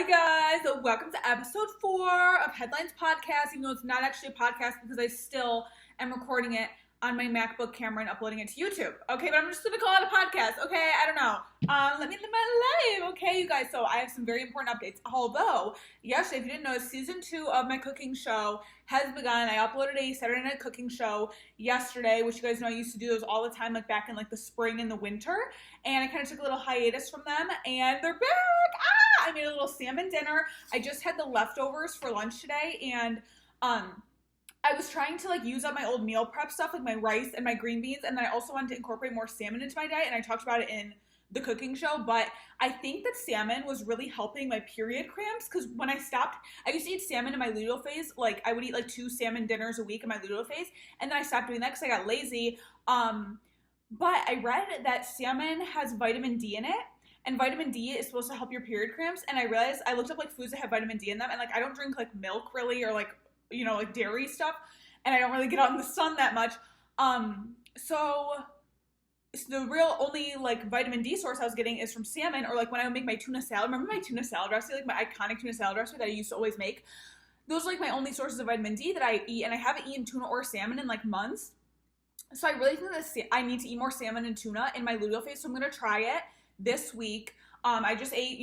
Hi guys, so welcome to episode 4 of Headlines Podcast, even though it's not actually a podcast because I still am recording it on my MacBook camera and uploading it to YouTube. Okay, but I'm just gonna call it a podcast, okay? I don't know. Let me live my life, okay, you guys? So I have some very important updates. Although, yesterday, if you didn't know, season 2 of my cooking show has begun. I uploaded a Saturday night cooking show yesterday, which you guys know I used to do those all the time, like back in like the spring and the winter. And I kind of took a little hiatus from them, and they're back. I made a little salmon dinner. I just had the leftovers for lunch today, and I was trying to like use up my old meal prep stuff, like my rice and my green beans, and then I also wanted to incorporate more salmon into my diet, and I talked about it in the cooking show, but I think that salmon was really helping my period cramps, because when I stopped, I used to eat salmon in my luteal phase. Like, I would eat like 2 salmon dinners a week in my luteal phase, and then I stopped doing that because I got lazy. But I read that salmon has vitamin D in it, and vitamin D is supposed to help your period cramps, and I realized, I looked up like foods that have vitamin D in them, and like I don't drink like milk really, or like, you know, like dairy stuff, and I don't really get out in the sun that much. So the real only like vitamin D source I was getting is from salmon, or like when I would make my tuna salad. Remember my tuna salad recipe, like my iconic tuna salad recipe that I used to always make? Those are like my only sources of vitamin D that I eat, and I haven't eaten tuna or salmon in like months. So I really think that I need to eat more salmon and tuna in my luteal phase, so I'm going to try it this week. I just ate,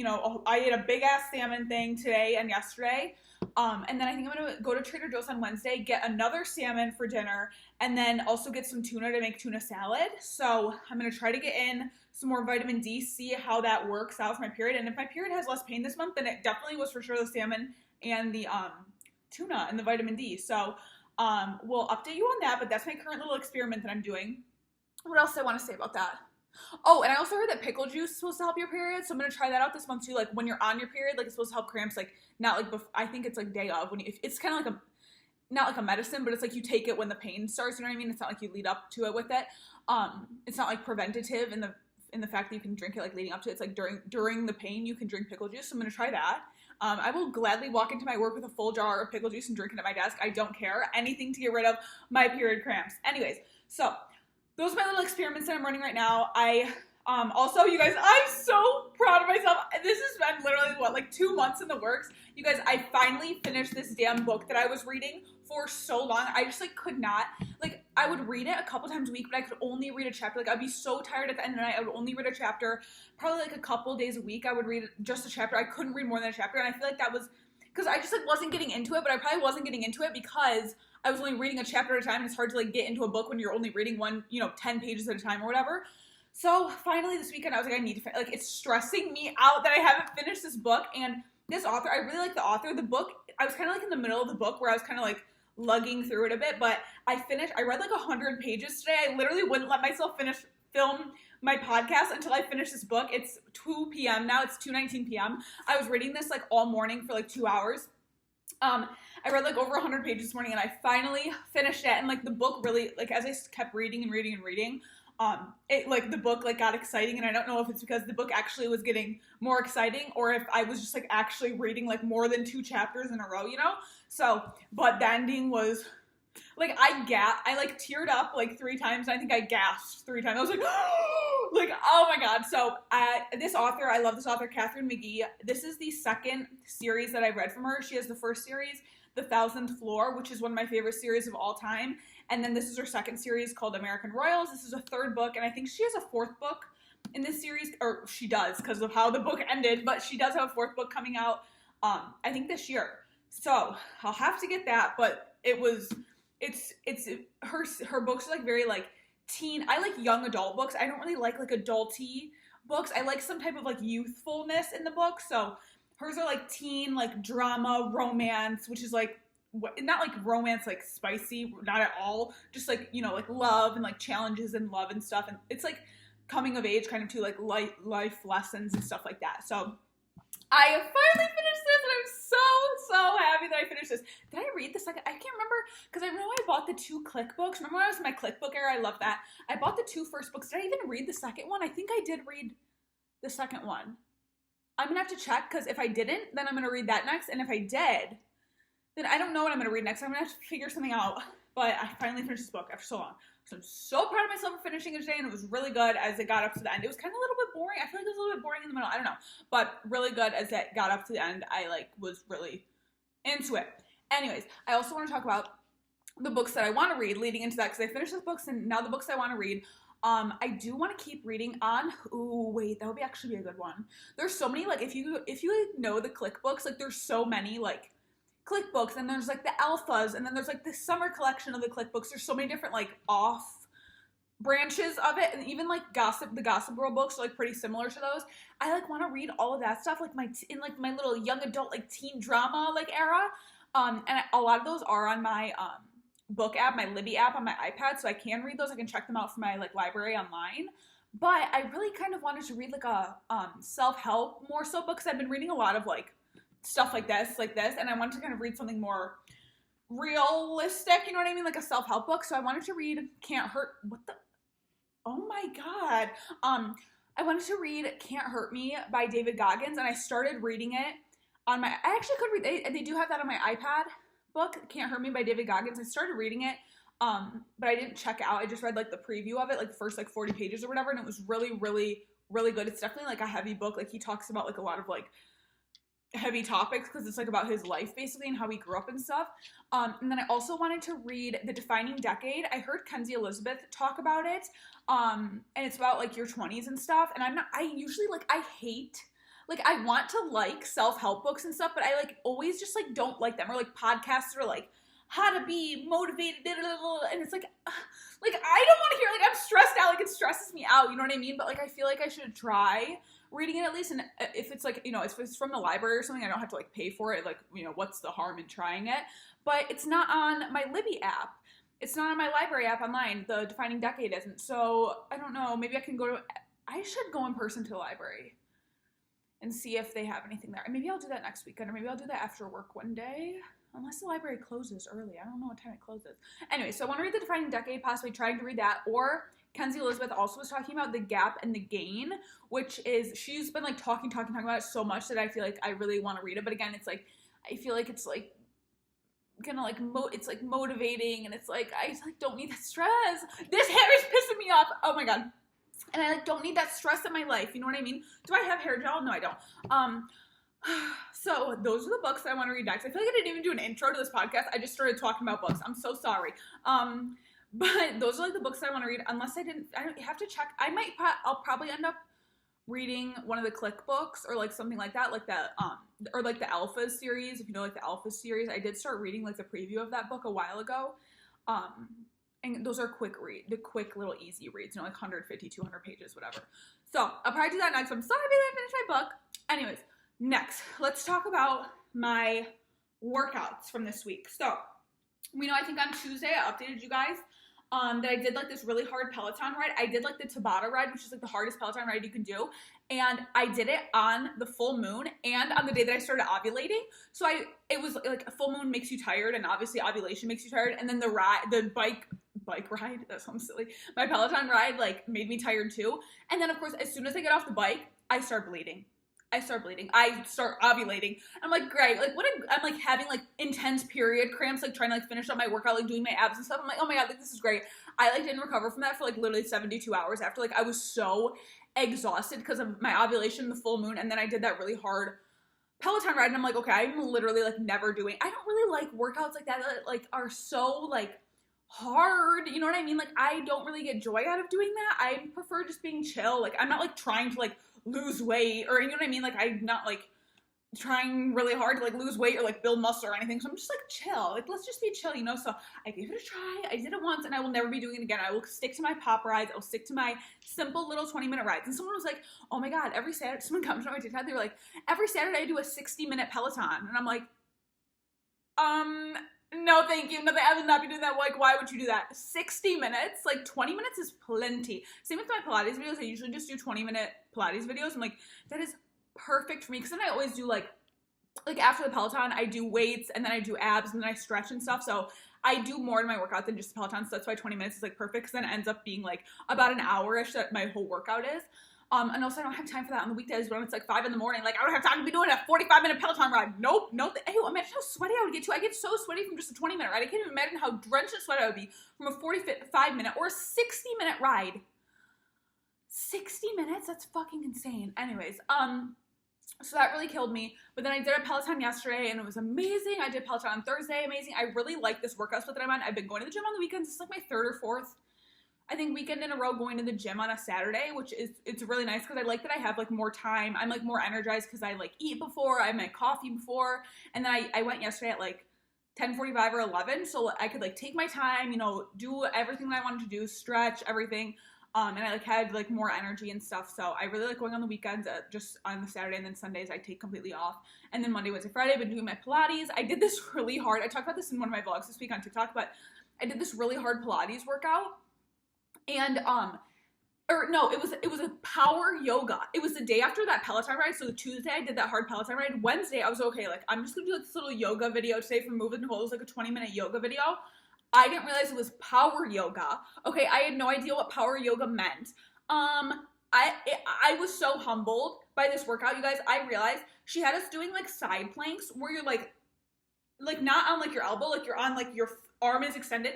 I ate a big ass salmon thing today and yesterday. And then I think I'm going to go to Trader Joe's on Wednesday, get another salmon for dinner, and then also get some tuna to make tuna salad. So I'm going to try to get in some more vitamin D, see how that works out for my period. And if my period has less pain this month, then it definitely was for sure the salmon and the tuna and the vitamin D. So we'll update you on that, but that's my current little experiment that I'm doing. What else do I want to say about that? Oh, and I also heard that pickle juice is supposed to help your period, so I'm going to try that out this month too. Like when you're on your period, like it's supposed to help cramps, like not like I think it's like day of, when it's kind of like not like a medicine, but it's like you take it when the pain starts, you know what I mean? It's not like you lead up to it with it. It's not like preventative in the fact that you can drink it like leading up to it. It's like during the pain you can drink pickle juice, so I'm going to try that. I will gladly walk into my work with a full jar of pickle juice and drink it at my desk. I don't care. Anything to get rid of my period cramps. Anyways, so those are my little experiments that I'm running right now. Also, you guys, I'm so proud of myself. This has been literally, like 2 months in the works. You guys, I finally finished this damn book that I was reading for so long. I just, like, could not. Like, I would read it a couple times a week, but I could only read a chapter. Like, I'd be so tired at the end of the night. I would only read a chapter. Probably, like, a couple days a week, I would read just a chapter. I couldn't read more than a chapter, and I feel like that was because I just, like, wasn't getting into it, but I probably wasn't getting into it because I was only reading a chapter at a time, and it's hard to, like, get into a book when you're only reading 10 pages at a time or whatever. So finally this weekend I was like, I need to, like, it's stressing me out that I haven't finished this book. And this author, I really like the author. The book, I was kind of like in the middle of the book where I was kind of like lugging through it a bit, but I read like 100 pages today. I literally wouldn't let myself film my podcast until I finished this book. It's 2 p.m. now. It's 2:19 p.m. I was reading this like all morning for like 2 hours. I read like over 100 pages this morning, and I finally finished it. And like the book really, like as I kept reading and reading and reading, it like the book like got exciting, and I don't know if it's because the book actually was getting more exciting or if I was just like actually reading like more than 2 chapters in a row, So, but the ending was like I like teared up like 3 times, and I think I gasped 3 times. I was like, like, oh my god. So this author, I love this author, Catherine McGee. This is the second series that I've read from her. She has the first series, The 1,000th Floor, which is one of my favorite series of all time. And then this is her second series called American Royals. This is a 3rd book, and I think she has a 4th book in this series, or she does because of how the book ended, but she does have a 4th book coming out, I think this year. So I'll have to get that, but it's her books are like very like teen. I like young adult books. I don't really like adulty books. I like some type of like youthfulness in the book. So hers are like teen, like drama, romance, which is like not like romance, like spicy, not at all. Just like, like love and like challenges and love and stuff. And it's like coming of age kind of too, like life lessons and stuff like that. So I finally finished this, and I'm so happy that I finished this. Did I read the second? I can't remember, because I know I bought the 2 click books. Remember when I was in my click book era? I love that. I bought the 2 first books. Did I even read the second one? I think I did read the second one. I'm going to have to check, because if I didn't, then I'm going to read that next. And if I did, then I don't know what I'm going to read next. I'm going to have to figure something out. But I finally finished this book after so long. So I'm so proud of myself for finishing it today, and it was really good as it got up to the end. It was kind of a little bit boring. I feel like it was a little bit boring in the middle. I don't know. But really good as it got up to the end. I was really into it. Anyways, I also want to talk about the books that I want to read leading into that, because I finished those books, and now the books I want to read. I do want to keep reading on. Ooh, wait, that would actually be a good one. There's so many, if you know the Click books, there's so many, Click books, and there's, the alphas, and then there's, the summer collection of the Click books. There's so many different, off branches of it, and even, the Gossip Girl books are, pretty similar to those. I, want to read all of that stuff, in my little young adult, teen drama, era. And a lot of those are on my, book app, my Libby app on my iPad, so I can read those. I can check them out from my library online. But I really kind of wanted to read a self-help more so book, because I've been reading a lot of stuff like this, and I wanted to kind of read something more realistic, you know what I mean, a self-help book. So I wanted to read oh my god, I wanted to read Can't Hurt Me by David Goggins, and I started reading it on my, I actually could read, they do have that on my iPad book, Can't Hurt Me by David Goggins. I started reading it, but I didn't check it out. I just read the preview of it, the first 40 pages or whatever, and it was really, really, really good. It's definitely a heavy book. He talks about a lot of heavy topics, because it's about his life basically and how he grew up and stuff. And then I also wanted to read The Defining Decade. I heard Kenzie Elizabeth talk about it, and it's about your 20s and stuff. And I usually I hate. I want to self-help books and stuff, but I always just don't like them, or podcasts that are how to be motivated, and it's I don't want to hear, I'm stressed out, it stresses me out, you know what I mean? But I feel I should try reading it at least, and if it's if it's from the library or something, I don't have to pay for it, what's the harm in trying it? But it's not on my Libby app. It's not on my library app online. The Defining Decade isn't. So I don't know, maybe I should go in person to the library and see if they have anything there. And maybe I'll do that next weekend, or maybe I'll do that after work one day. Unless the library closes early. I don't know what time it closes. Anyway, so I want to read The Defining Decade, possibly trying to read that. Or Kenzie Elizabeth also was talking about The Gap and the Gain, which is, she's been talking about it so much that I feel I really want to read it. But again, it's I feel it's gonna it's motivating, and it's I don't need that stress. This hair is pissing me off. Oh my god. And I don't need that stress in my life. You know what I mean? Do I have hair gel? No, I don't. So those are the books that I want to read next. I feel I didn't even do an intro to this podcast. I just started talking about books. I'm so sorry. But those are the books that I want to read. Unless I don't have to check. I'll probably end up reading one of the Click books, or something like that, or the Alphas series. If you know the Alphas series, I did start reading the preview of that book a while ago. And those are quick little easy reads, 150, 200 pages, whatever. So I'll probably do that next. I'm so happy that I finished my book. Anyways, next, let's talk about my workouts from this week. So, I think on Tuesday I updated you guys that I did this really hard Peloton ride. I did the Tabata ride, which is the hardest Peloton ride you can do. And I did it on the full moon and on the day that I started ovulating. So it was a full moon makes you tired, and obviously ovulation makes you tired. And then the bike ride, that sounds silly. My Peloton ride made me tired too. And then of course, as soon as I get off the bike, I start bleeding. I start ovulating. I'm great. I'm having intense period cramps, trying to finish up my workout, doing my abs and stuff. I'm oh my god, this is great. I didn't recover from that for literally 72 hours after. I was so exhausted because of my ovulation, the full moon, and then I did that really hard Peloton ride, and I'm okay, I'm literally never doing. I don't really like workouts that are so hard, you know what I mean? I don't really get joy out of doing that. I prefer just being chill. I'm not trying to lose weight, or you know what I mean? I'm not trying really hard to lose weight or build muscle or anything. So I'm just chill. Let's just be chill, So I gave it a try. I did it once, and I will never be doing it again. I will stick to my pop rides. I will stick to my simple little 20-minute rides. And someone was oh my god, every Saturday, someone comes on my TikTok, they were every Saturday I do a 60-minute Peloton. And I'm no, thank you. No, I will not be doing that. Why would you do that? 60 minutes? 20 minutes is plenty. Same with my Pilates videos. I usually just do 20-minute Pilates videos. I'm that is perfect for me. Because then I always do, after the Peloton, I do weights, and then I do abs, and then I stretch and stuff. So I do more in my workout than just the Peloton. So that's why 20 minutes is, perfect. Because then it ends up being, about an hour-ish that my whole workout is. And also I don't have time for that on the weekdays when it's like 5 a.m. Like, I don't have time to be doing a 45-minute Peloton ride. Nope. Hey, imagine how sweaty I would get too. I get so sweaty from just a 20-minute ride. I can't even imagine how drenched in sweat I would be from a 45-minute or a 60-minute ride. 60 minutes? That's fucking insane. Anyways, so that really killed me. But then I did a Peloton yesterday and it was amazing. I did Peloton on Thursday, amazing. I really like this workout split that I'm on. I've been going to the gym on the weekends. It's like my 3rd or 4th, I think, weekend in a row going to the gym on a Saturday, which is, it's really nice because I like that I have like more time. I'm like more energized because I like eat before, I have my coffee before. And then I went yesterday at like 10:45 or 11. So I could like take my time, you know, do everything that I wanted to do, stretch, everything. And I like had like more energy and stuff. So I really like going on the weekends, just on the Saturday, and then Sundays I take completely off. And then Monday, Wednesday, Friday I've been doing my Pilates. I did this really hard. I talked about this in one of my vlogs this week on TikTok, but I did this really hard Pilates workout. And it was a power yoga. It was the day after that Peloton ride. So the Tuesday I did that hard Peloton ride. Wednesday I was okay, like I'm just gonna do like this little yoga video today from Move with Nicole. It was like a 20-minute yoga video. I didn't realize it was power yoga. Okay, I had no idea what power yoga meant. I was so humbled by this workout, you guys. I realized she had us doing like side planks where you're like not on like your elbow, like you're on like your arm is extended.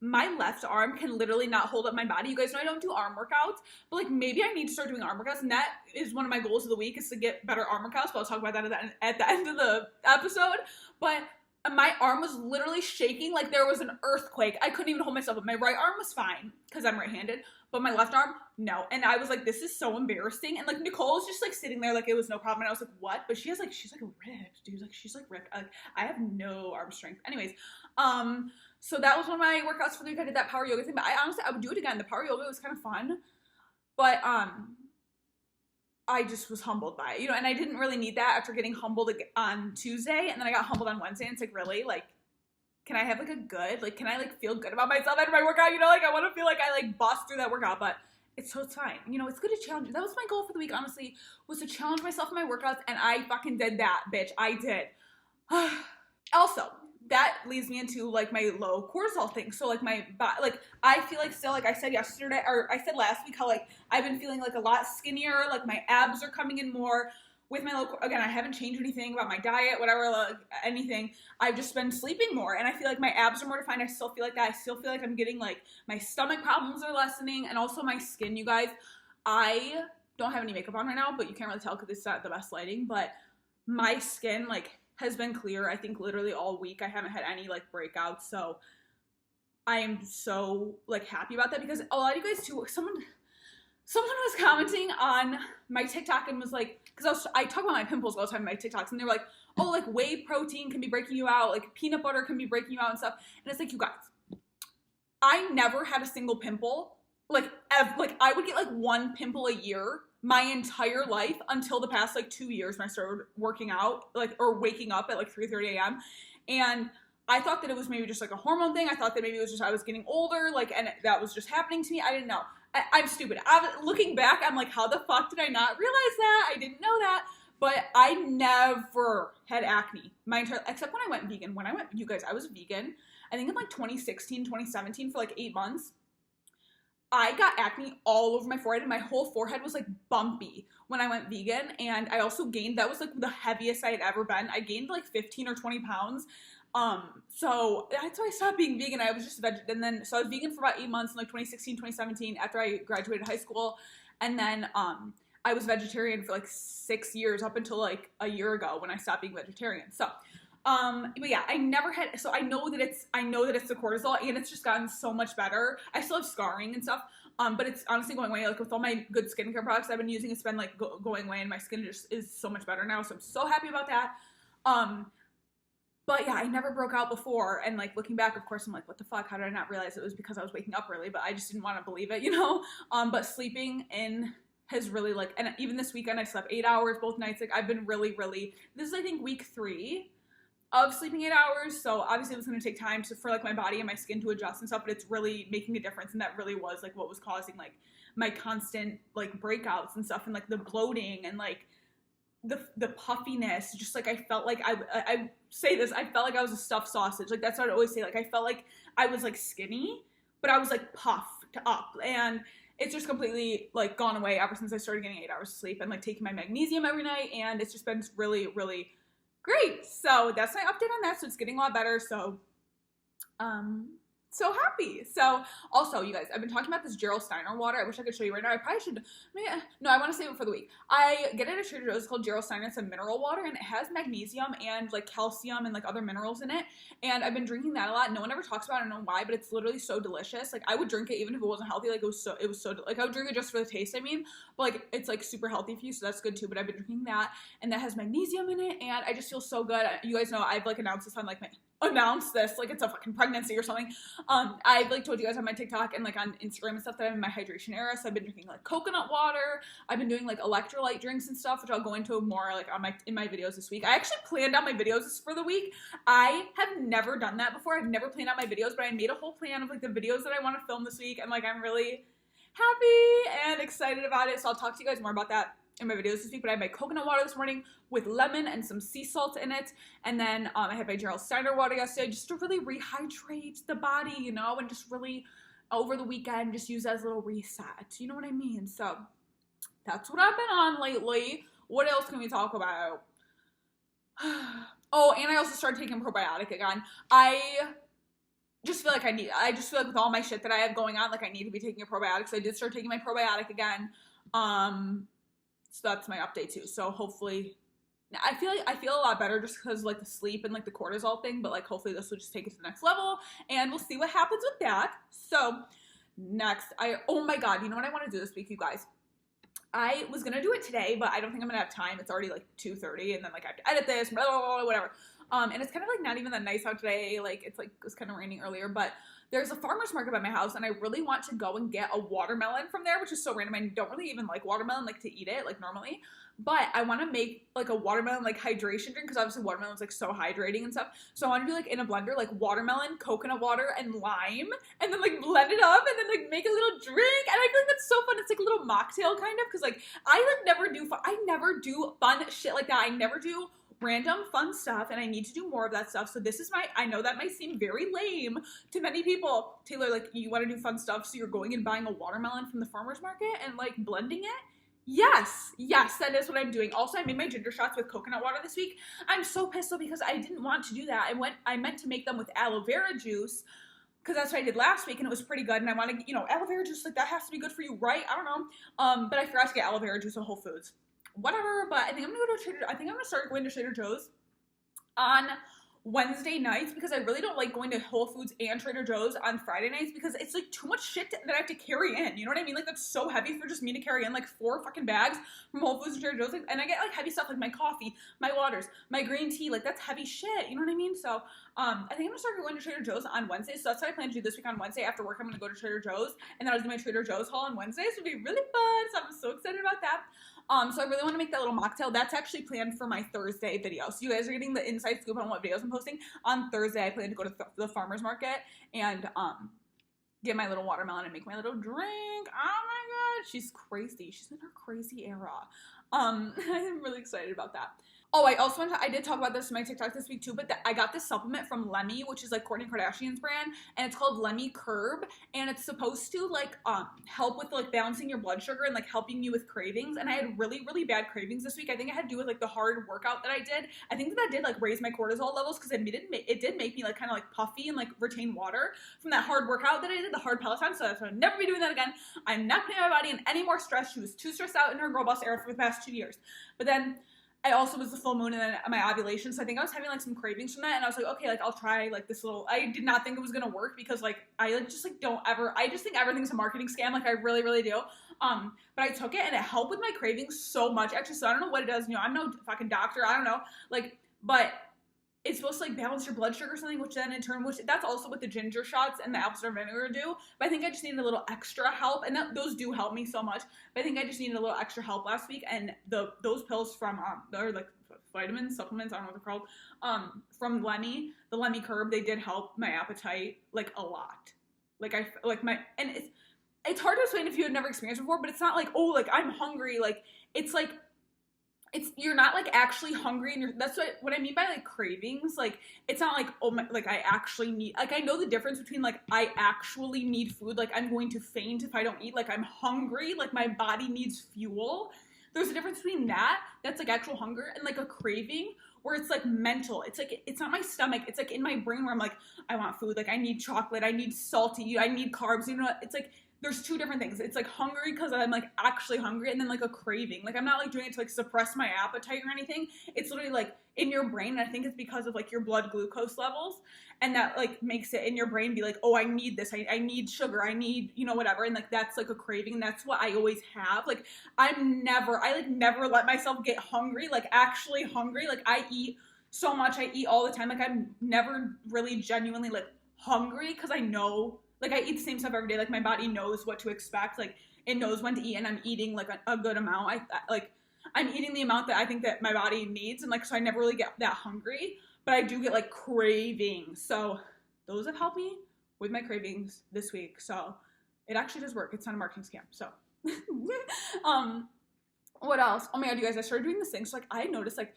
My left arm can literally not hold up my body. You guys know I don't do arm workouts, but like maybe I need to start doing arm workouts, and that is one of my goals of the week is to get better arm workouts, but I'll talk about that at the end of the episode. But my arm was literally shaking like there was an earthquake. I couldn't even hold myself up. My right arm was fine because I'm right-handed, but my left arm, no. And I was like, this is so embarrassing. And like Nicole was just like sitting there like it was no problem. And I was like, what? But she's like ripped, dude. Like she's like ripped. Like I have no arm strength. Anyways, so that was one of my workouts for the week. I did that power yoga thing, but I would do it again. The power yoga was kind of fun, but I just was humbled by it, you know, and I didn't really need that after getting humbled on Tuesday, and then I got humbled on Wednesday, and it's like, really? Like, can I have, like, can I, like, feel good about myself after my workout, you know? Like, I want to feel like I, like, bossed through that workout, but it's fine. You know, it's good to challenge. That was my goal for the week, honestly, was to challenge myself in my workouts, and I fucking did that, bitch. I did. Also, that leads me into, like, my low cortisol thing. So, like, I feel like still, like I said yesterday, or I said last week, how, like, I've been feeling, like, a lot skinnier. Like, my abs are coming in more with my low, again, I haven't changed anything about my diet, whatever, like, anything. I've just been sleeping more, and I feel like my abs are more defined. I still feel like that. I still feel like I'm getting, like, my stomach problems are lessening, and also my skin, you guys. I don't have any makeup on right now, but you can't really tell because it's not the best lighting, but my skin, like, has been clear, I think, literally all week. I haven't had any, like, breakouts, so I am so, like, happy about that, because a lot of you guys, too, someone was commenting on my TikTok and was like, because I talk about my pimples all the time in my TikToks, and they were like, oh, like, whey protein can be breaking you out, like, peanut butter can be breaking you out and stuff, and it's like, you guys, I never had a single pimple, like, I would get, like, one pimple a year my entire life until the past, like, 2 years when I started working out, like, or waking up at, like, 3:30 a.m., and I thought that it was maybe just, like, a hormone thing. I thought that maybe it was just I was getting older, like, and that was just happening to me. I didn't know. I'm stupid. Looking back, I'm like, how the fuck did I not realize that? I didn't know that. But I never had acne except when I went vegan. You guys, I was vegan, I think in, like, 2016, 2017 for, like, 8 months. I got acne all over my forehead, and my whole forehead was, like, bumpy when I went vegan, and I also gained, that was, like, the heaviest I had ever been. I gained, like, 15 or 20 pounds, so that's why I stopped being vegan. I was just and then, so I was vegan for about 8 months in, like, 2016, 2017, after I graduated high school, and then, I was vegetarian for, like, 6 years, up until, like, a year ago when I stopped being vegetarian, so... but yeah, I never had, so I know that it's the cortisol, and it's just gotten so much better. I still have scarring and stuff, but it's honestly going away. Like, with all my good skincare products I've been using, it's been, like, going away, and my skin just is so much better now, so I'm so happy about that. But yeah, I never broke out before, and, like, looking back, of course, I'm like, what the fuck, how did I not realize it was because I was waking up early, but I just didn't want to believe it, you know? But sleeping in has really, like, and even this weekend, I slept 8 hours both nights. Like, I've been really, this is, I think, week 3 of sleeping 8 hours, so obviously it was going to take time for, like, my body and my skin to adjust and stuff, but it's really making a difference, and that really was, like, what was causing, like, my constant, like, breakouts and stuff, and, like, the bloating, and, like, the puffiness, just, like, I felt like, I say this, I felt like I was a stuffed sausage, like, that's what I always say, like, I felt like I was, like, skinny, but I was, like, puffed up, and it's just completely like gone away ever since I started getting 8 hours of sleep and like taking my magnesium every night, and it's just been really, really great. So that's my update on that. So it's getting a lot better. So happy. So also, you guys, I've been talking about this Gerald Steiner water. I wish I could show you right now. I probably should. No, I want to save it for the week. I get it at Trader Joe's. It's called Gerald Steiner. It's a mineral water, and it has magnesium and like calcium and like other minerals in it. And I've been drinking that a lot. No one ever talks about it. I don't know why, but it's literally so delicious. Like I would drink it even if it wasn't healthy. Like it was so like I would drink it just for the taste. I mean, but like it's like super healthy for you, so that's good too. But I've been drinking that, and that has magnesium in it, and I just feel so good. You guys know I've like announced this on like like it's a fucking pregnancy or something. I've like told you guys on my TikTok and like on Instagram and stuff that I'm in my hydration era. So I've been drinking like coconut water. I've been doing like electrolyte drinks and stuff, which I'll go into more like on in my videos this week. I actually planned out my videos for the week. I have never done that before. I've never planned out my videos, but I made a whole plan of like the videos that I want to film this week, and like I'm really happy and excited about it. So I'll talk to you guys more about that in my videos this week. But I had my coconut water this morning with lemon and some sea salt in it, and then I had my Gerald Steiner water yesterday just to really rehydrate the body, you know, and just really over the weekend just use as a little reset, you know what I mean? So that's what I've been on lately. What else can we talk about? Oh, and I also started taking probiotic again. I just feel like with all my shit that I have going on, like I need to be taking a probiotic. So I did start taking my probiotic again. So that's my update too. So hopefully, I feel a lot better just because like the sleep and like the cortisol thing, but like hopefully this will just take it to the next level, and we'll see what happens with that. So next, oh my God, you know what I want to do this week, you guys? I was gonna do it today, but I don't think I'm gonna have time. It's already like 2:30, and then like I have to edit this, blah, blah, blah, whatever. And it's kind of like not even that nice out today. Like it was kind of raining earlier, but there's a farmer's market by my house, and I really want to go and get a watermelon from there, which is so random. I don't really even like watermelon, like to eat it, like normally. But I want to make like a watermelon like hydration drink, because obviously watermelon's like so hydrating and stuff. So I want to do like in a blender, like watermelon, coconut water, and lime, and then like blend it up, and then like make a little drink. And I feel like that's so fun. It's like a little mocktail kind of, because like I never do fun shit like that. I never do random fun stuff, and I need to do more of that stuff. So this is I know that might seem very lame to many people. Taylor, like you want to do fun stuff, so you're going and buying a watermelon from the farmer's market and like blending it? Yes, that is what I'm doing. Also, I made my ginger shots with coconut water this week. I'm so pissed though, because I didn't want to do that. I meant to make them with aloe vera juice, because that's what I did last week, and it was pretty good. And I want to, you know, aloe vera juice, like that has to be good for you, right? I don't know. But I forgot to get aloe vera juice at Whole Foods. Whatever, but I think I'm gonna start going to Trader Joe's on Wednesday nights, because I really don't like going to Whole Foods and Trader Joe's on Friday nights, because it's like too much shit that I have to carry in, you know what I mean? Like that's so heavy for just me to carry in like 4 fucking bags from Whole Foods and Trader Joe's, and I get like heavy stuff like my coffee, my waters, my green tea, like that's heavy shit, you know what I mean? So I think I'm gonna start going to Trader Joe's on Wednesday. So that's what I plan to do this week on Wednesday. After work, I'm gonna go to Trader Joe's, and then I'll do my Trader Joe's haul on Wednesday, so it'll be really fun. So I'm so excited about that. So I really want to make that little mocktail. That's actually planned for my Thursday video. So you guys are getting the inside scoop on what videos I'm posting. On Thursday, I plan to go to the farmer's market and get my little watermelon and make my little drink. Oh my God, she's crazy. She's in her crazy era. I'm really excited about that. Oh, I did talk about this in my TikTok this week too, but I got this supplement from Lemmy, which is like Kourtney Kardashian's brand, and it's called Lemmy Curb, and it's supposed to like help with like balancing your blood sugar and like helping you with cravings. And I had really, really bad cravings this week. I think it had to do with like the hard workout that I did. I think that did like raise my cortisol levels, because it did make me like kind of like puffy and like retain water from that hard workout that I did, the hard Peloton. So that's why I'll never be doing that again. I'm not putting my body in any more stress. She was too stressed out in her girl boss era for the past 2 years. But then I also was the full moon and then my ovulation, so I think I was having like some cravings from that, and I was like, okay, like I'll try like this little. I did not think it was gonna work, because like I just think everything's a marketing scam, like I really, really do. But I took it and it helped with my cravings so much, actually. So I don't know what it does. You know, I'm no fucking doctor. I don't know, like, but it's supposed to like balance your blood sugar or something, which then in turn, that's also what the ginger shots and the apple cider vinegar do. But I think I just needed a little extra help, and those do help me so much. But I think I just needed a little extra help last week, and those pills from they're like vitamins, supplements, I don't know what they're called, from Lemmy, the Lemmy Curb, they did help my appetite like a lot. Like it's hard to explain if you had never experienced it before, but it's not like, oh, like I'm hungry, like it's like you're not like actually hungry, and that's what I mean by like cravings. Like, it's not like, oh my, like I actually need, like I know the difference between like I actually need food, like I'm going to faint if I don't eat, like I'm hungry, like my body needs fuel. There's a difference between that's like actual hunger, and like a craving where it's like mental. It's like, it's not my stomach, it's like in my brain where I'm like, I want food, like I need chocolate, I need salty, I need carbs, you know, it's like there's two different things. It's like hungry because I'm like actually hungry, and then like a craving. Like I'm not like doing it to like suppress my appetite or anything. It's literally like in your brain, and I think it's because of like your blood glucose levels, and that like makes it in your brain be like, oh, I need this, I need sugar, I need, you know, whatever, and like that's like a craving, and that's what I always have. Like I never let myself get hungry, like actually hungry. Like I eat so much, I eat all the time. Like I'm never really genuinely like hungry because I know, like I eat the same stuff every day. Like my body knows what to expect. Like it knows when to eat, and I'm eating like a good amount. I'm eating the amount that I think that my body needs, and like so I never really get that hungry. But I do get like cravings. So those have helped me with my cravings this week. So it actually does work. It's not a marketing scam. So what else? Oh my god, you guys, I started doing this thing. So like I noticed like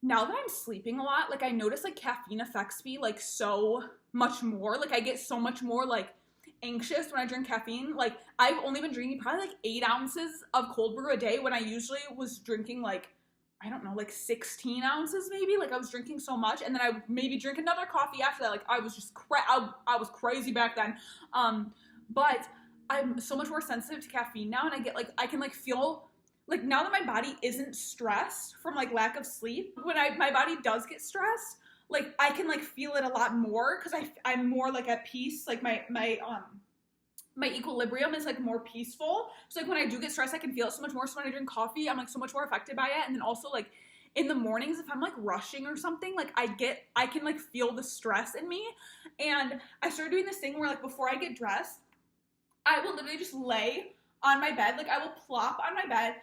now that I'm sleeping a lot, like I notice like caffeine affects me like so much more. Like I get so much more like anxious when I drink caffeine. Like I've only been drinking probably like 8 ounces of cold brew a day when I usually was drinking like, I don't know, like 16 ounces maybe. Like I was drinking so much, and then I would maybe drink another coffee after that. Like I was just I was crazy back then. But I'm so much more sensitive to caffeine now, and I get like, I can like feel like now that my body isn't stressed from like lack of sleep, when my body does get stressed, like I can like feel it a lot more because I'm more like at peace. Like my equilibrium is like more peaceful. So like when I do get stressed, I can feel it so much more. So when I drink coffee, I'm like so much more affected by it. And then also like in the mornings, if I'm like rushing or something, like I can like feel the stress in me. And I started doing this thing where like before I get dressed, I will literally just lay on my bed. Like I will plop on my bed,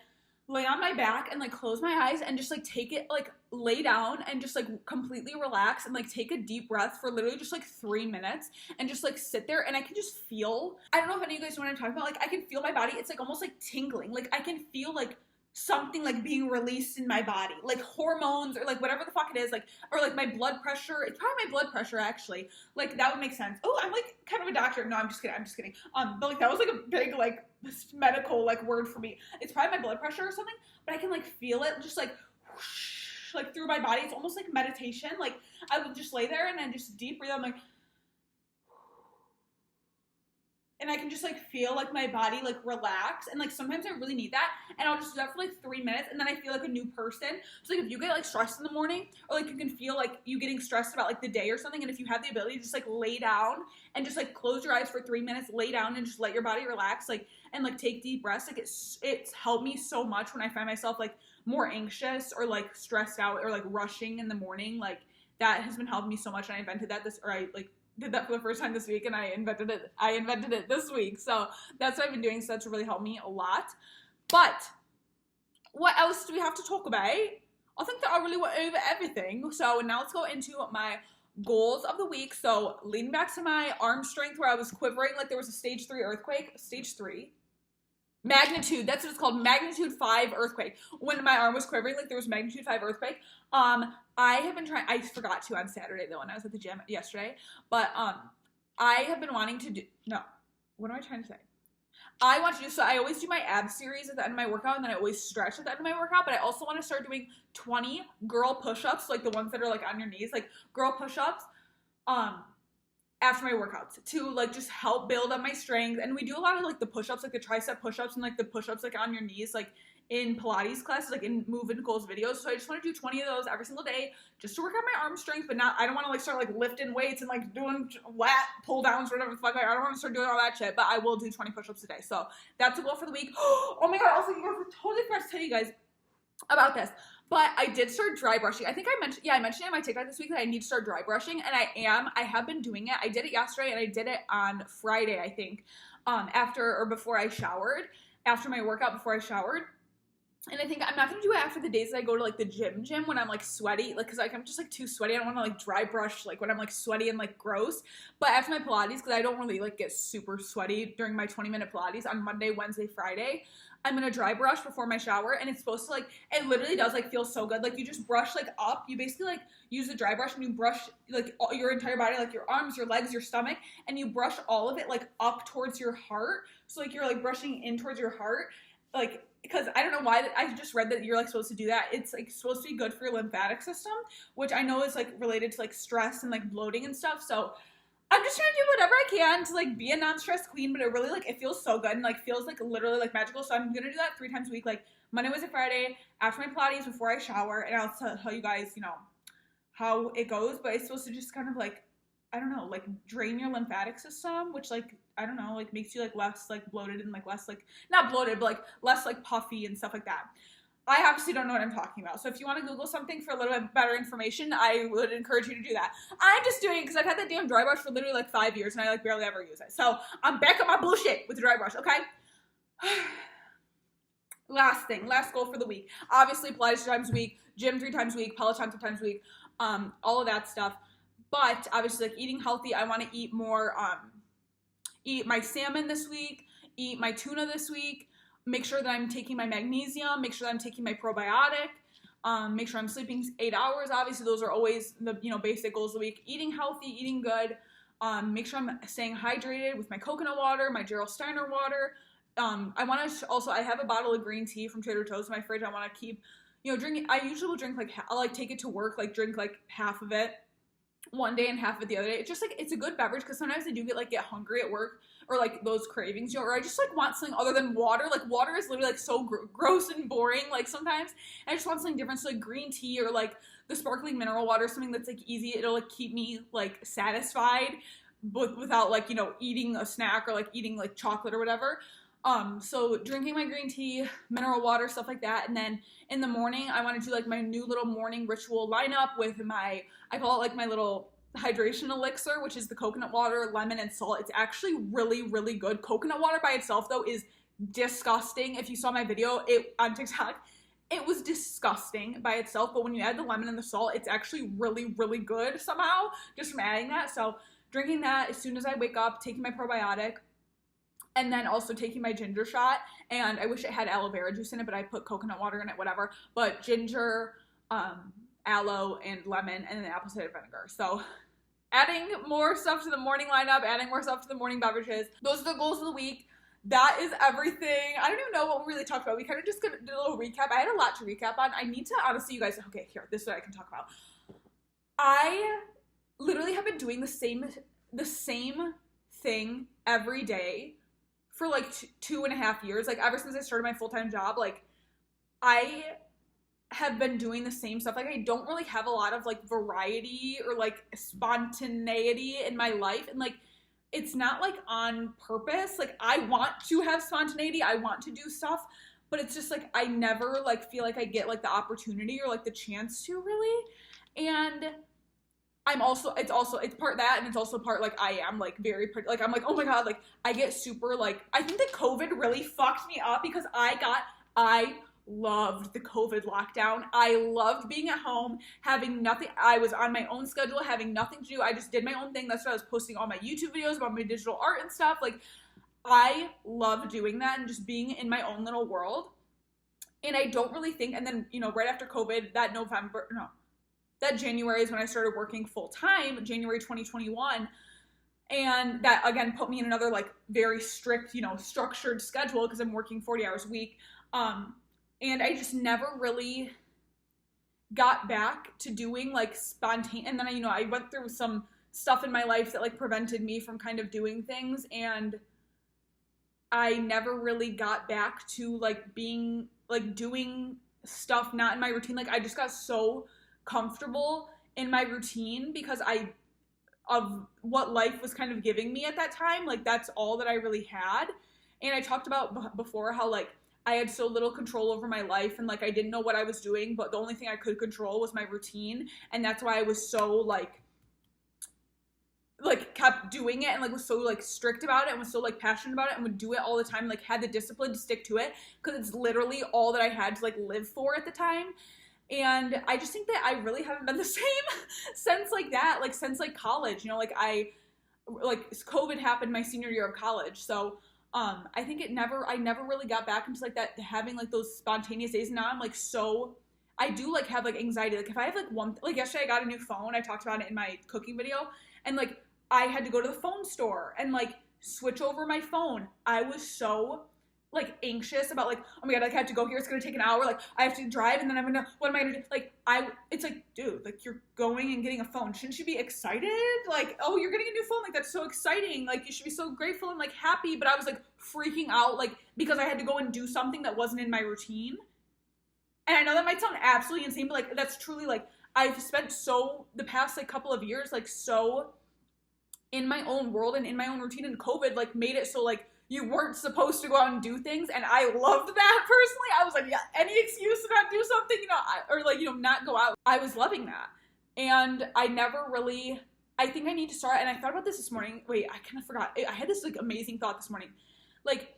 lay on my back, and like close my eyes and just like take it, like lay down and just like completely relax and like take a deep breath for literally just like 3 minutes and just like sit there, and I can just feel, I don't know if any of you guys know what I'm talking about, like I can feel my body, it's like almost like tingling, like I can feel like something like being released in my body, like hormones or like whatever the fuck it is, like, or like my blood pressure. It's probably my blood pressure actually, like that would make sense. Oh, I'm like kind of a doctor. No, I'm just kidding. But like that was like a big like medical like word for me. It's probably my blood pressure or something, but I can like feel it just like whoosh, like through my body. It's almost like meditation. Like I would just lay there and then just deep breathe. I'm like, and I can just like feel like my body like relax, and like sometimes I really need that, and I'll just do that for like 3 minutes, and then I feel like a new person. So like if you get like stressed in the morning, or like you can feel like you getting stressed about like the day or something, and if you have the ability to just like lay down and just like close your eyes for 3 minutes, lay down and just let your body relax, like, and like take deep breaths, like it's helped me so much when I find myself like more anxious or like stressed out or like rushing in the morning. Like that has been helping me so much, and I invented that I did that for the first time this week, and I invented it this week. So that's what I've been doing. So that's really helped me a lot. But what else do we have to talk about? I think that I really went over everything. So now let's go into my goals of the week. So leading back to my arm strength where I was quivering like there was a stage 3 earthquake. Stage 3? Magnitude, that's what it's called, magnitude 5 earthquake. When my arm was quivering like there was magnitude 5 earthquake. I have been trying, I forgot to on Saturday though when I was at the gym yesterday, but I have been wanting to do, no, what am I trying to say? So I always do my ab series at the end of my workout, and then I always stretch at the end of my workout, but I also want to start doing 20 girl push-ups, like the ones that are like on your knees, like girl push-ups, after my workouts to like just help build up my strength. And we do a lot of like the push-ups, like the tricep push-ups and like the push-ups like on your knees, like in Pilates classes, like in Move and Nicole's videos. So I just want to do 20 of those every single day just to work on my arm strength, but I don't want to like start like lifting weights and like doing lat pull downs or whatever the fuck. I don't want to start doing all that shit, but I will do 20 push-ups a day. So that's a goal for the week. Oh my god, also you guys, I totally forgot to tell you guys about this. But I did start dry brushing. I think I mentioned it in my TikTok this week that I need to start dry brushing, and I have been doing it. I did it yesterday, and I did it on Friday, I think, after my workout, before I showered. And I think I'm not going to do it after the days that I go to, like, the gym when I'm, like, sweaty. Like, because, like, I'm just, like, too sweaty. I don't want to, like, dry brush, like, when I'm, like, sweaty and, like, gross. But after my Pilates, because I don't really, like, get super sweaty during my 20-minute Pilates on Monday, Wednesday, Friday, I'm going to dry brush before my shower. And it's supposed to, like, it literally does, like, feel so good. Like, you just brush, like, up. You basically, like, use the dry brush and you brush, like, your entire body, like, your arms, your legs, your stomach. And you brush all of it, like, up towards your heart. So, like, you're, like, brushing in towards your heart. Like, because I don't know why, I just read that you're, like, supposed to do that. It's, like, supposed to be good for your lymphatic system, which I know is, like, related to, like, stress and, like, bloating and stuff. So I'm just trying to do whatever I can to, like, be a non-stress queen, but it really, like, it feels so good and, like, feels, like, literally, like, magical. So I'm going to do that 3 times a week, like, Monday, Wednesday, Friday, after my Pilates, before I shower, and I'll tell you guys, you know, how it goes. But it's supposed to just kind of, like, I don't know, like, drain your lymphatic system, which, like, I don't know, like, makes you, like, less, like, bloated and, like, less, like, not bloated, but, like, less, like, puffy and stuff like that. I obviously don't know what I'm talking about. So if you want to Google something for a little bit better information, I would encourage you to do that. I'm just doing it because I've had that damn dry brush for literally, like, 5 years, and I, like, barely ever use it. So I'm back on my bullshit with the dry brush, okay? Last thing, last goal for the week. Obviously, Pilates 3 times a week, gym 3 times a week, Peloton 3 times a week, all of that stuff. But obviously, like, eating healthy, I want to eat more, eat my salmon this week, eat my tuna this week, make sure that I'm taking my magnesium, make sure that I'm taking my probiotic, make sure I'm sleeping 8 hours. Obviously, those are always the, you know, basic goals of the week. Eating healthy, eating good, make sure I'm staying hydrated with my coconut water, my Gerald Steiner water. I want to also, I have a bottle of green tea from Trader Joe's in my fridge. I want to keep, you know, drinking. I usually will drink, like, I'll, like, take it to work, like, drink, like, half of it one day and half of it the other day. It's just, like, it's a good beverage because sometimes I do get hungry at work, or, like, those cravings, you know, or I just, like, want something other than water. Like, water is literally, like, so gross and boring, like, sometimes. And I just want something different. So, like, green tea or, like, the sparkling mineral water, something that's, like, easy. It'll, like, keep me, like, satisfied without, like, you know, eating a snack or, like, eating, like, chocolate or whatever. So drinking my green tea, mineral water, stuff like that. And then in the morning, I want to do, like, my new little morning ritual lineup with my, I call it, like, my little hydration elixir, which is the coconut water, lemon, and salt. It's actually really, really good. Coconut water by itself, though, is disgusting. If you saw my video on TikTok, it was disgusting by itself. But when you add the lemon and the salt, it's actually really, really good somehow, just from adding that. So drinking that as soon as I wake up, taking my probiotic, and then also taking my ginger shot. And I wish it had aloe vera juice in it, but I put coconut water in it, whatever. But ginger, aloe, and lemon, and then apple cider vinegar. So adding more stuff to the morning lineup, adding more stuff to the morning beverages. Those are the goals of the week. That is everything. I don't even know what we really talked about. We kind of just did a little recap. I had a lot to recap on. I need to, honestly, you guys, okay, here, this is what I can talk about. I literally have been doing the same thing every day for, like, 2.5 years. Like, ever since I started my full-time job, like, I have been doing the same stuff. Like, I don't really have a lot of, like, variety or, like, spontaneity in my life. And, like, it's not, like, on purpose. Like, I want to have spontaneity. I want to do stuff. But it's just, like, I never, like, feel like I get, like, the opportunity or, like, the chance to, really. And it's part that, and it's also part, like, I am, like, very, like, I'm like, oh my god, like, I get super, like, I think that COVID really fucked me up because I loved the COVID lockdown. I loved being at home, having nothing. I was on my own schedule, having nothing to do. I just did my own thing. That's why I was posting all my YouTube videos about my digital art and stuff. Like, I love doing that and just being in my own little world. And I don't really think, and then, you know, right after COVID, that January is when I started working full-time, January 2021. And that, again, put me in another, like, very strict, you know, structured schedule because I'm working 40 hours a week. And I just never really got back to doing, like, spontaneous. And then, I went through some stuff in my life that, like, prevented me from kind of doing things. And I never really got back to, like, being, like, doing stuff not in my routine. Like, I just got so comfortable in my routine because of what life was kind of giving me at that time. Like, that's all that I really had. And I talked about before how, like, I had so little control over my life and, like, I didn't know what I was doing, but the only thing I could control was my routine. And that's why I was so, like, like kept doing it and like was so like strict about it and was so like passionate about it and would do it all the time, like had the discipline to stick to it because it's literally all that I had to like live for at the time. And I just think that I really haven't been the same since like that, like since like college, you know, like COVID happened my senior year of college. So I think I never really got back into like that, having like those spontaneous days. And now I'm like, so I do like have like anxiety. Like if I have like like yesterday I got a new phone. I talked about it in my cooking video, and like I had to go to the phone store and like switch over my phone. I was so like anxious about like, oh my God, like I have to go here. It's going to take an hour. Like I have to drive and then what am I going to do? Like it's like, dude, like you're going and getting a phone. Shouldn't you be excited? Like, oh, you're getting a new phone. Like that's so exciting. Like you should be so grateful and like happy. But I was like freaking out like because I had to go and do something that wasn't in my routine. And I know that might sound absolutely insane, but like that's truly like I've spent the past like couple of years like so in my own world and in my own routine, and COVID like made it so like you weren't supposed to go out and do things, and I loved that personally. I was like, yeah, any excuse to not do something, you know, or like, you know, not go out. I was loving that. And I think I need to start, and I thought about this morning. Wait, I kind of forgot. I had this like amazing thought this morning. Like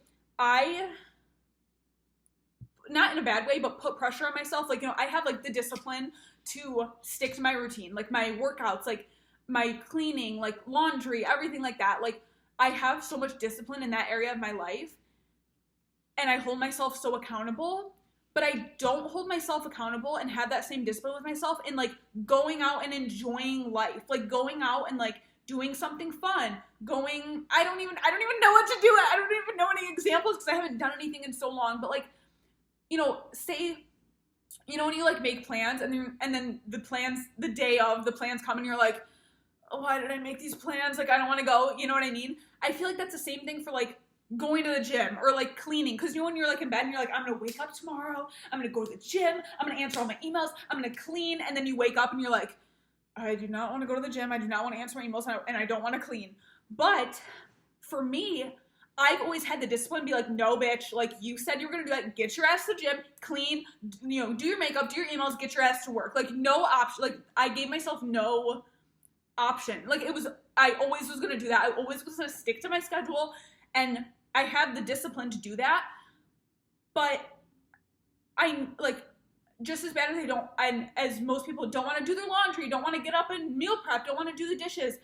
not in a bad way, but put pressure on myself. Like, you know, I have like the discipline to stick to my routine, like my workouts, like my cleaning, like laundry, everything like that. Like I have so much discipline in that area of my life, and I hold myself so accountable, but I don't hold myself accountable and have that same discipline with myself in like going out and enjoying life, like going out and like doing something fun, I don't even know what to do. I don't even know any examples because I haven't done anything in so long, but like, you know, say, you know, when you like make plans and then the day of the plans come and you're like, oh, why did I make these plans? Like, I don't want to go. You know what I mean? I feel like that's the same thing for like going to the gym or like cleaning. Cause you know, when you're like in bed and you're like, I'm going to wake up tomorrow. I'm going to go to the gym. I'm going to answer all my emails. I'm going to clean. And then you wake up and you're like, I do not want to go to the gym. I do not want to answer my emails and I don't want to clean. But for me, I've always had the discipline to be like, no, bitch, like you said you were going to do that. Get your ass to the gym, clean, you know, do your makeup, do your emails, get your ass to work. Like no option. Like I gave myself no option. Like I always was going to do that. I always was going to stick to my schedule, and I had the discipline to do that. But I like just as bad as as most people don't want to do their laundry, don't want to get up and meal prep, don't want to do the dishes.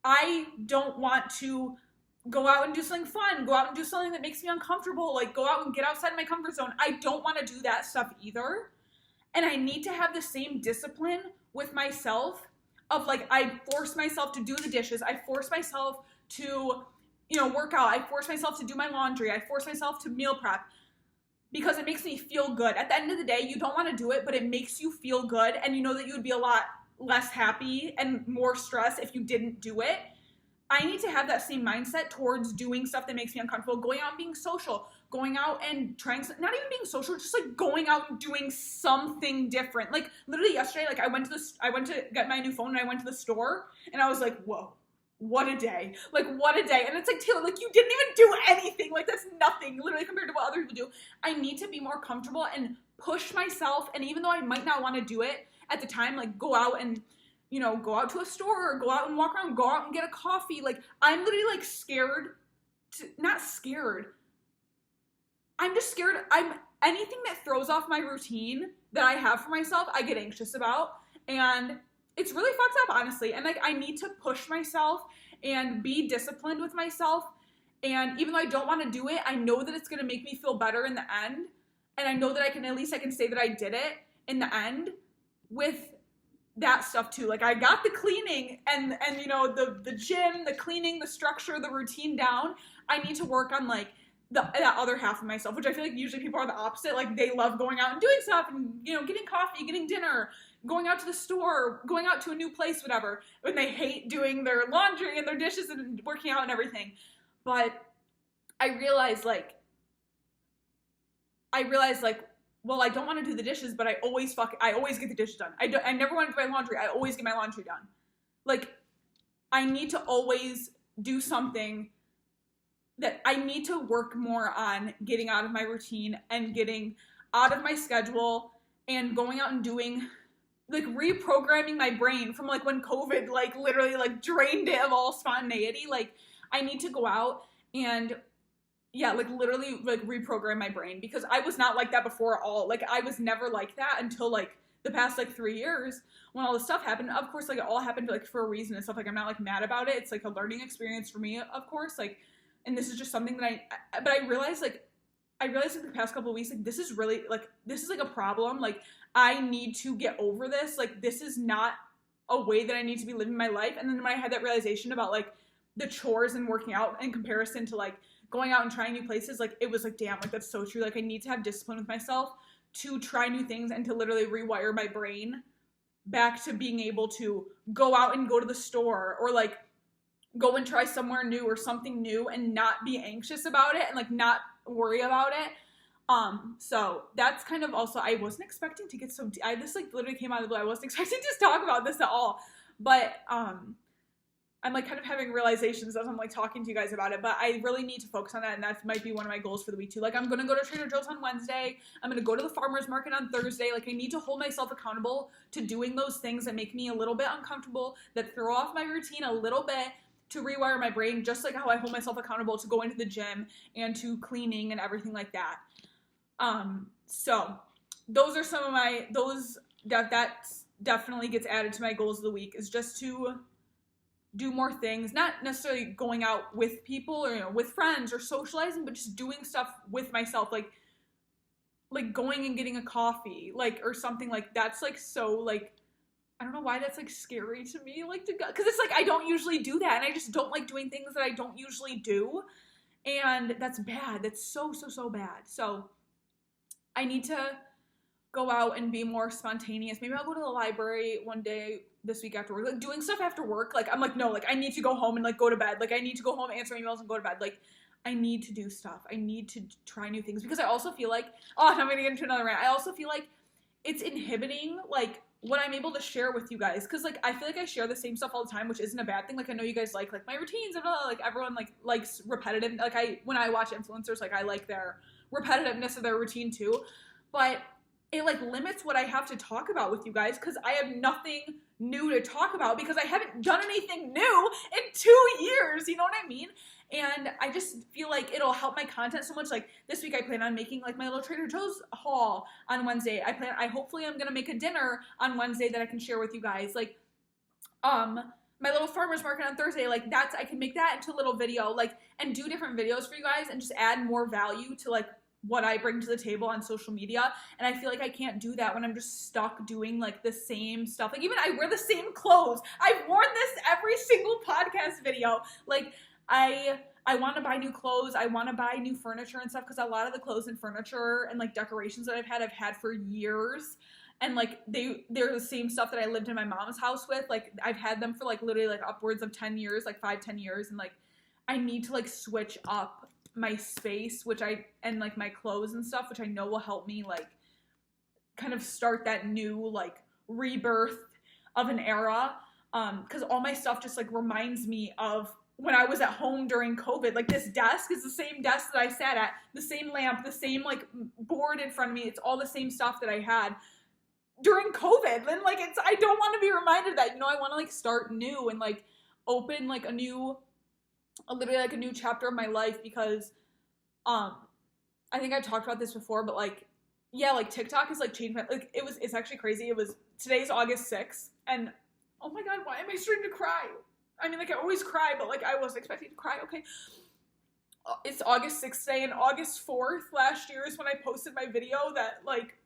I don't want to go out and do something fun, go out and do something that makes me uncomfortable, like go out and get outside my comfort zone. I don't want to do that stuff either. And I need to have the same discipline with myself of like, I force myself to do the dishes. I force myself to, you know, work out. I force myself to do my laundry. I force myself to meal prep because it makes me feel good. At the end of the day, you don't want to do it, but it makes you feel good. And you know that you would be a lot less happy and more stressed if you didn't do it. I need to have that same mindset towards doing stuff that makes me uncomfortable, going out and being social, going out and trying, not even being social, just like going out and doing something different. Like literally yesterday, like I went to get my new phone and I went to the store and I was like, whoa, what a day. Like what a day. And it's like, Taylor, like you didn't even do anything. Like that's nothing literally compared to what other people do. I need to be more comfortable and push myself. And even though I might not want to do it at the time, like go out and, you know, go out to a store or go out and walk around, go out and get a coffee. Like I'm literally like not scared. I'm just scared. Anything that throws off my routine that I have for myself, I get anxious about. And it's really fucked up, honestly. And like, I need to push myself and be disciplined with myself. And even though I don't want to do it, I know that it's going to make me feel better in the end. And I know that at least I can say that I did it in the end with that stuff too. Like I got the cleaning and you know, the gym, the cleaning, the structure, the routine down. I need to work on like that other half of myself, which I feel like usually people are the opposite. Like they love going out and doing stuff and, you know, getting coffee, getting dinner, going out to the store, going out to a new place, whatever. When they hate doing their laundry and their dishes and working out and everything. But I realized like, well, I don't want to do the dishes, but I always get the dishes done. I never want to do my laundry. I always get my laundry done. Like, I need to always do something that I need to work more on getting out of my routine and getting out of my schedule and going out and doing like reprogramming my brain from like when COVID like literally like drained it of all spontaneity. Like I need to go out and yeah, like literally like reprogram my brain, because I was not like that before at all. Like I was never like that until like the past like 3 years when all this stuff happened. Of course, like it all happened like for a reason and stuff. Like I'm not like mad about it. It's like a learning experience for me, of course. Like, and this is just something that but I realized like the past couple of weeks, like this is really like, this is like a problem. Like I need to get over this. Like this is not a way that I need to be living my life. And then when I had that realization about like the chores and working out in comparison to like going out and trying new places, like it was like, damn, like that's so true. Like I need to have discipline with myself to try new things and to literally rewire my brain back to being able to go out and go to the store or like go and try somewhere new or something new and not be anxious about it and like not worry about it. So that's kind of also, I wasn't expecting to get so this like literally came out of the blue. I wasn't expecting to talk about this at all, but I'm like kind of having realizations as I'm like talking to you guys about it, but I really need to focus on that, and that might be one of my goals for the week too. Like I'm gonna go to Trader Joe's on Wednesday. I'm gonna go to the farmer's market on Thursday. Like I need to hold myself accountable to doing those things that make me a little bit uncomfortable, that throw off my routine a little bit, to rewire my brain, just like how I hold myself accountable to going to the gym and to cleaning and everything like that. So those are some of my, that definitely gets added to my goals of the week, is just to do more things, not necessarily going out with people or, you know, with friends or socializing, but just doing stuff with myself, like going and getting a coffee, like, or something like that's like, so like, I don't know why that's like scary to me, like to go, because it's like I don't usually do that, and I just don't like doing things that I don't usually do, and that's bad. That's so bad. So I need to go out and be more spontaneous. Maybe I'll go to the library one day this week after work, like doing stuff after work. Like I'm like, no, like I need to go home and like go to bed. Like I need to go home, answer emails, and go to bed. Like I need to do stuff. I need to try new things, because I also feel like, oh, I'm gonna get into another rant. I also feel like it's inhibiting like what I'm able to share with you guys, because like I feel like I share the same stuff all the time, which isn't a bad thing. Like I know you guys like my routines and blah, like everyone like likes repetitive. Like when I watch influencers, like I like their repetitiveness of their routine too, but it like limits what I have to talk about with you guys, because I have nothing new to talk about, because I haven't done anything new in 2 years, you know what I mean? And I just feel like it'll help my content so much. Like this week I plan on making like my little Trader Joe's haul on Wednesday. Hopefully I'm gonna make a dinner on Wednesday that I can share with you guys. Like my little farmer's market on Thursday, like I can make that into a little video, like, and do different videos for you guys and just add more value to like what I bring to the table on social media. And I feel like I can't do that when I'm just stuck doing like the same stuff. Like even I wear the same clothes. I've worn this every single podcast video. Like I want to buy new clothes. I want to buy new furniture and stuff, because a lot of the clothes and furniture and like decorations that I've had for years. And like they're the same stuff that I lived in my mom's house with. Like I've had them for like literally like upwards of 10 years, like 5-10 years. And like I need to like switch up my space, and like my clothes and stuff, which I know will help me like kind of start that new like rebirth of an era. Because all my stuff just like reminds me of when I was at home during COVID. Like this desk is the same desk that I sat at, the same lamp, the same like board in front of me. It's all the same stuff that I had during COVID. And like I don't want to be reminded of that, you know. I want to like start new and like open like literally like a new chapter of my life, because I think I talked about this before, but like yeah, like TikTok has like changed my, like it's actually crazy. Today's August 6th, and oh my god, why am I starting to cry? I mean, like I always cry, but like I wasn't expecting to cry. Okay, it's August 6th today, and August 4th last year is when I posted my video that like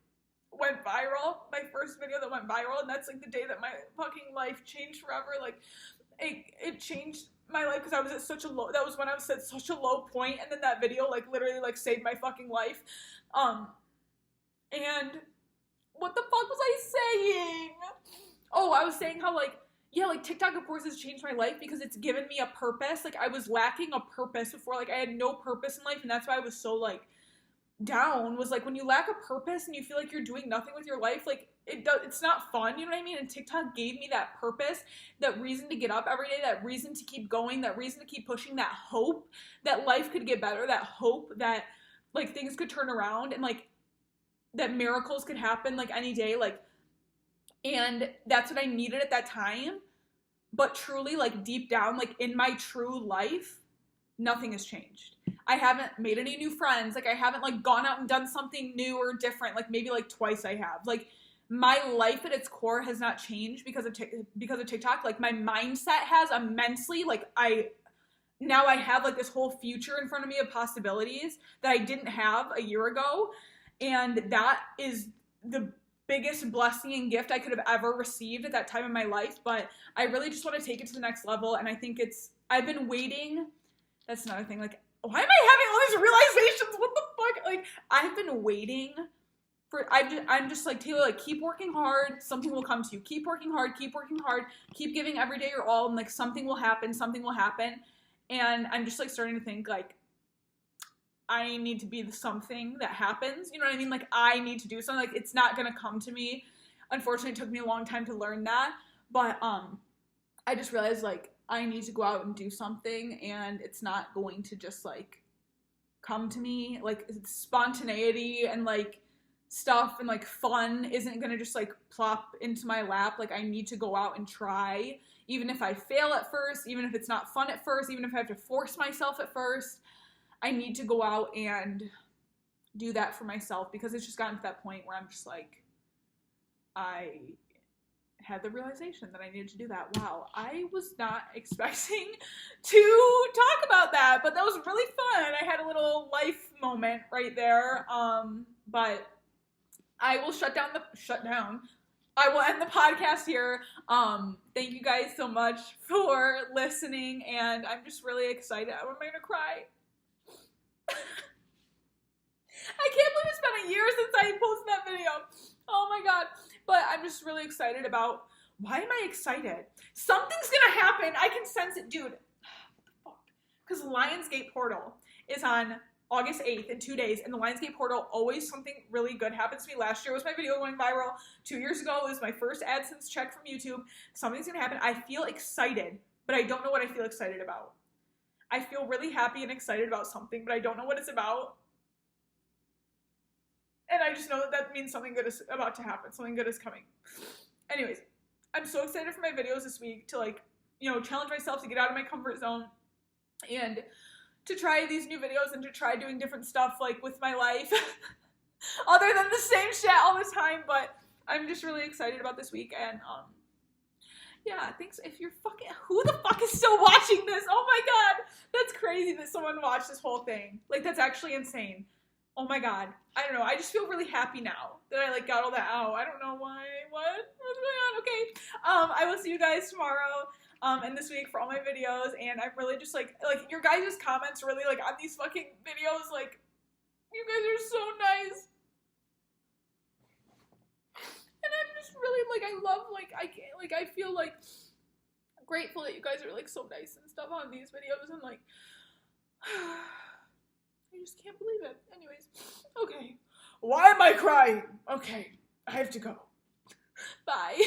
went viral, my first video that went viral, and that's like the day that my fucking life changed forever. Like it changed my life, because I was at that was when I was at such a low point, and then that video like literally like saved my fucking life. And what the fuck was I saying? Oh, I was saying how like, yeah, like TikTok of course has changed my life, because it's given me a purpose. Like I was lacking a purpose before, like I had no purpose in life, and that's why I was so like down, was like when you lack a purpose and you feel like you're doing nothing with your life, like it's not fun, you know what I mean? And TikTok gave me that purpose, that reason to get up every day, that reason to keep going, that reason to keep pushing, that hope that life could get better, that hope that like things could turn around, and like that miracles could happen like any day. Like And that's what I needed at that time. But truly, like deep down, like in my true life, nothing has changed. I haven't made any new friends. Like I haven't like gone out and done something new or different. Like maybe like twice I have. Like my life at its core has not changed because of TikTok. Like my mindset has immensely. Like now I have like this whole future in front of me of possibilities that I didn't have a year ago. And that is the biggest blessing and gift I could have ever received at that time in my life. But I really just want to take it to the next level. And I think I've been waiting. That's another thing. Like, why am I having all these realizations? What the fuck? Like, I've been waiting for, I'm just like, Taylor, like, keep working hard. Something will come to you. Keep working hard. Keep working hard. Keep giving every day your all. And like, something will happen. Something will happen. And I'm just like starting to think like, I need to be the something that happens. You know what I mean? Like, I need to do something. Like, it's not going to come to me. Unfortunately, it took me a long time to learn that. But I just realized, like, I need to go out and do something. And it's not going to just, like, come to me. Like, spontaneity and, like, stuff and, like, fun isn't going to just, like, plop into my lap. Like, I need to go out and try. Even if I fail at first. Even if it's not fun at first. Even if I have to force myself at first. I need to go out and do that for myself because it's just gotten to that point where I'm just like, I had the realization that I needed to do that. Wow, I was not expecting to talk about that, but that was really fun. I had a little life moment right there. But I will shut down. I will end the podcast here. Thank you guys so much for listening, and I'm just really excited. Am I gonna cry? I can't believe it's been a year since I posted that video. Oh my god. But I'm just really excited about, why am I excited? Something's gonna happen. I can sense it. Dude, because Lionsgate Portal is on August 8th in 2 days. And the Lionsgate Portal, always something really good happens to me. Last year was my video going viral. 2 years ago it was my first AdSense check from YouTube. Something's gonna happen. I feel excited, but I don't know what I feel excited about. I feel really happy and excited about something, but I don't know what it's about. And I just know that means something good is about to happen. Something good is coming. Anyways, I'm so excited for my videos this week to, like, you know, challenge myself to get out of my comfort zone and to try these new videos and to try doing different stuff, like, with my life other than the same shit all the time. But I'm just really excited about this week. And, yeah, thanks. If you're who the fuck is still watching this? Oh my god, that's crazy that someone watched this whole thing. Like, that's actually insane. Oh my god. I don't know. I just feel really happy now that I, like, got all that out. I don't know why. What's going on? Okay. I will see you guys tomorrow, and this week for all my videos. And I'm really just, like, your guys' comments really, like, on these fucking videos, like, you guys are so nice. And I'm just really, like, I love, like, I feel, like, grateful that you guys are, like, so nice and stuff on these videos. And, like, I just can't believe it. Anyways, okay. Why am I crying? Okay, I have to go. Bye.